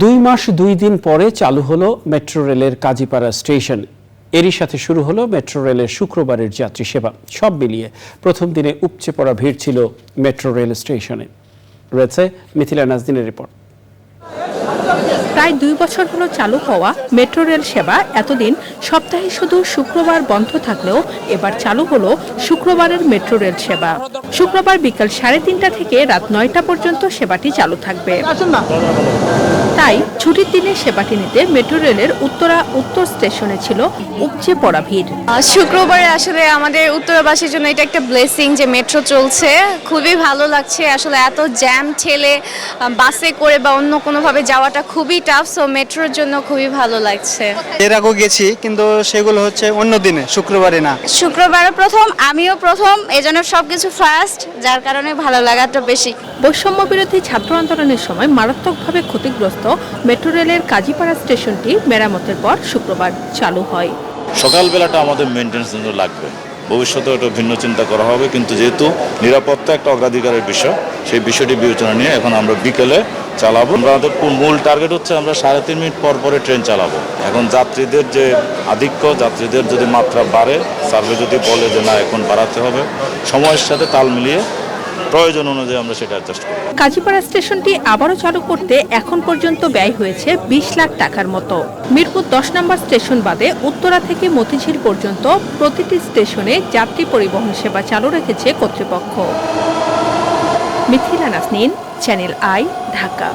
2 মাস 2 দিন পরে চালু হলো মেট্রো রেলের কাজীপাড়া স্টেশন। এরই সাথে শুরু হলো মেট্রো রেলের শুক্রবারের যাত্রী সেবা। সব মিলিয়ে প্রথম দিনে উপচে পড়া ভিড় ছিল মেট্রো রেল স্টেশনে। রয়েছে মিথিলা নাজদিনের রিপোর্ট। প্রায় 2 বছর হলো চালু হওয়া মেট্রো রেল সেবা এতদিন সপ্তাহে শুধু শুক্রবার বন্ধ থাকলেও এবার চালু হলো শুক্রবারের মেট্রো রেল সেবা। শুক্রবার বিকাল 3:30টা থেকে রাত 9টা পর্যন্ত সেবাটি চালু থাকবে। তাই ছুটির দিনে সেবাটি নিতে মেট্রো রেলের উত্তর স্টেশনে ছিল উপচে পড়া ভিড়। শুক্রবারে আসলে আমাদের উত্তরাবাসীর জন্য এটা একটা ব্লেসিং যে মেট্রো চলছে, খুবই ভালো লাগছে। আসলে এত জ্যাম ঠেলে বাসে করে বা অন্য কোনোভাবে যাওয়াটা খুবই টাফ, সো মেট্রোর জন্য খুবই ভালো লাগছে। এর আগেও গেছি, কিন্তু সেগুলো হচ্ছে অন্য দিনে, শুক্রবারে না। শুক্রবারে প্রথম, আমিও প্রথম, এজন্য সবকিছু ফার্স্ট, যার কারণে ভালো লাগাটা বেশি। বৈষম্য বিরোধী ছাত্র আন্দোলনের সময় মারাত্মকভাবে ক্ষতিগ্রস্ত মেট্রো রেলের কাজীপাড়া স্টেশনটি মেরামতের পর শুক্রবার চালু হয়। সকালবেলাটা আমাদের মেনটেন্স জন্য লাগবে, ভবিষ্যতে ওটা ভিন্ন চিন্তা করা হবে, কিন্তু যেহেতু নিরাপত্তা একটা অগ্রাধিকারের বিষয়, সেই বিষয়টি বিবেচনা নিয়ে এখন আমরা বিকেলে চালাবো। আমাদের মূল টার্গেট হচ্ছে আমরা 3.5 মিনিট পর পরে ট্রেন চালাবো। এখন যাত্রীদের যে আধিক্য, যাত্রীদের যদি মাত্রা বাড়ে, সার্ভে যদি বলে যে না এখন বাড়াতে হবে, সময়ের সাথে তাল মিলিয়ে প্রয়োজন অনুযায়ী আমরা সেটা অ্যাডজাস্ট করব। কাজীপাড়া স্টেশনটি আবারও চালু করতে এখন পর্যন্ত ব্যয় হয়েছে 20 লাখ টাকার মতো। মিরপুর 10 নম্বর স্টেশন বাদে উত্তরা থেকে মতিঝিল পর্যন্ত প্রতিটি স্টেশনে যাত্রী পরিবহন সেবা চালু রেখেছে কর্তৃপক্ষ। Mithila Nazneen, Channel I, Dhaka.